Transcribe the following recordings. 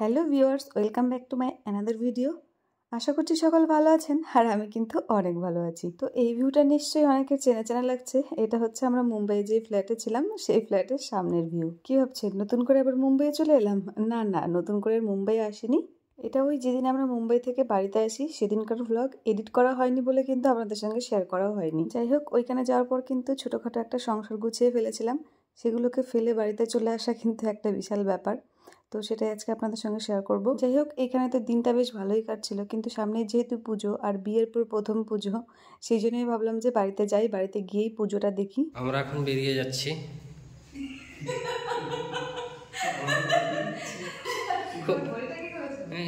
Hello viewers, welcome back to my another video. আশা করছি সকল ভালো আছেন, আর আমি কিন্তু অনেক ভালো আছি। তো এই ভিউটা নিশ্চয়ই অনেকের চেনা চেনা লাগছে। এটা হচ্ছে আমরা মুম্বাই যে ফ্ল্যাটে ছিলাম সেই ফ্ল্যাটের সামনের ভিউ। কি ভাবছেন, নতুন করে আবার মুম্বাইয়ে চলে এলাম? না না, নতুন করে মুম্বাই আসিনি। এটা ওই যেদিন আমরা মুম্বাই থেকে বাড়িতে আসি সেদিনকার ভ্লগ এডিট করা হয়নি বলে কিন্তু আপনাদের সঙ্গে শেয়ার করাও হয়নি। যাই হোক, ওইখানে যাওয়ার পর কিন্তু ছোটোখাটো একটা সংসার গুছিয়ে ফেলেছিলাম। সেগুলোকে ফেলে বাড়িতে চলে আসা কিন্তু একটা বিশাল ব্যাপার। তো সেটাই আজকে আপনাদের সঙ্গে শেয়ার করব। যাই হোক, এখানে তো দিনটা বেশ ভালোই কাটছিল, কিন্তু সামনে যেহেতু পুজো আর বিয়ের পর প্রথম পুজো, সেই জন্যই ভাবলাম যে বাড়িতে যাই, বাড়িতে গিয়েই পুজোটা দেখি। আমরা এখন বেরিয়ে যাচ্ছি।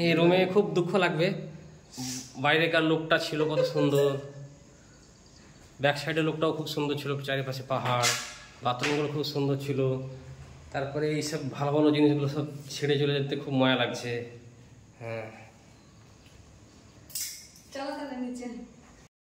এই রুমে খুব দুঃখ লাগবে। বাইরেকার লোকটা ছিল কত সুন্দর, ব্যাক সাইডের লোকটাও খুব সুন্দর ছিল, চারিপাশে পাহাড়, বাথরুমগুলো খুব সুন্দর ছিল। তারপরে এইসব ভালো ভালো জিনিসগুলো সব ছেড়ে চলে যেতে খুব মায়া লাগছে। হ্যাঁ,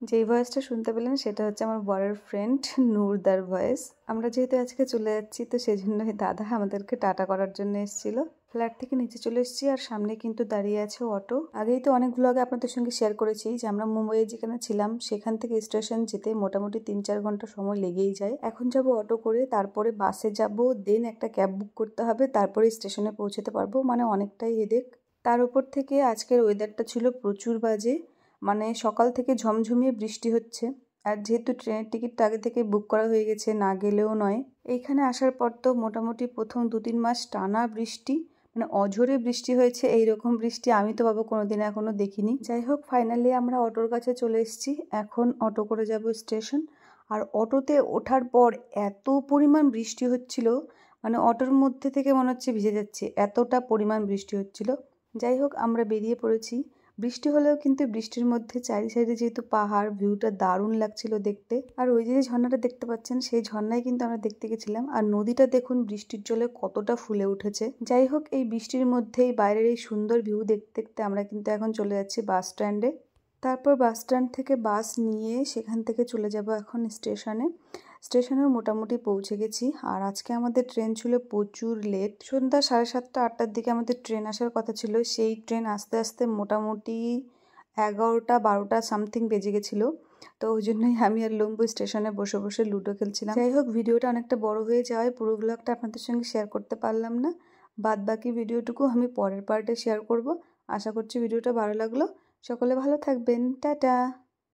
যেই ভয়েসটা শুনতে পেলেন সেটা হচ্ছে আমার বরের ফ্রেন্ড নূরদার ভয়েস। আমরা যেহেতু আজকে চলে যাচ্ছি, তো সেই জন্যই দাদা আমাদেরকে টাটা করার জন্য এসেছিল। ফ্ল্যাট থেকে নিচে চলে এসেছি, আর সামনে কিন্তু দাঁড়িয়ে আছে অটো। আগেই তো অনেক ভ্লগে আপনাদের সঙ্গে শেয়ার করেছি যে আমরা মুম্বাইয়ে যেখানে ছিলাম সেখান থেকে স্টেশন যেতে মোটামুটি 3-4 ঘন্টা সময় লেগেই যায়। এখন যাব অটো করে, তারপরে বাসে যাব, দেন একটা ক্যাব বুক করতে হবে, তারপরে স্টেশনে পৌঁছতে পারবো। মানে অনেকটাই হেডেক। তার উপর থেকে আজকের ওয়েদারটা ছিল প্রচুর বাজে। মানে সকাল থেকে ঝমঝমিয়ে বৃষ্টি হচ্ছে, আর যেহেতু ট্রেনের টিকিটটা আগে থেকে বুক করা হয়ে গেছে, না গেলেও নয়। এইখানে আসার পর তো মোটামুটি প্রথম 2-3 মাস টানা বৃষ্টি, মানে অঝোরে বৃষ্টি হয়েছে। এইরকম বৃষ্টি আমি তো বাবা কোনোদিন এখনো দেখিনি। যাই হোক, ফাইনালি আমরা অটোর কাছে চলে এসেছি। এখন অটো করে যাব স্টেশন। আর অটোতে ওঠার পর এত পরিমাণ বৃষ্টি হচ্ছিল, মানে অটোর মধ্যে থেকে মনে হচ্ছে ভিজে যাচ্ছে, এতটা পরিমাণ বৃষ্টি হচ্ছিল। যাই হোক, আমরা বেরিয়ে পড়েছি। বৃষ্টি হলেও কিন্তু বৃষ্টির মধ্যে চারি সাইডে যেহেতু পাহাড়, ভিউটা দারুণ লাগছিল দেখতে। আর ওই যে ঝর্ণাটা দেখতে পাচ্ছেন, সেই ঝর্ণায় কিন্তু আমরা দেখতে গেছিলাম। আর নদীটা দেখুন বৃষ্টির জলে কতটা ফুলে উঠেছে। যাই হোক, এই বৃষ্টির মধ্যেই বাইরের এই সুন্দর ভিউ দেখতে দেখতে আমরা কিন্তু এখন চলে যাচ্ছি বাস স্ট্যান্ডে। তারপর বাস স্ট্যান্ড থেকে বাস নিয়ে সেখান থেকে চলে যাব এখন স্টেশনে। স্টেশনেও মোটামুটি পৌঁছে গেছি। আর আজকে আমাদের ট্রেন ছিল প্রচুর লেট। সন্ধ্যা 7:30-8টার দিকে আমাদের ট্রেন আসার কথা ছিল। সেই ট্রেন আস্তে আস্তে মোটামুটি 11টা-12টা সামথিং বেজে গেছিলো। তো ওই জন্যই আমি আর লম্বু স্টেশনে বসে বসে লুডো খেলছিলাম। যাই হোক, ভিডিওটা অনেকটা বড় হয়ে যাওয়ায় পুরো ব্লগটা আপনাদের সঙ্গে শেয়ার করতে পারলাম না। বাদ বাকি ভিডিওটুকু আমি পরের পার্টে শেয়ার করব। আশা করছি ভিডিওটা ভালো লাগলো। সকলে ভালো থাকবেন, টাটা।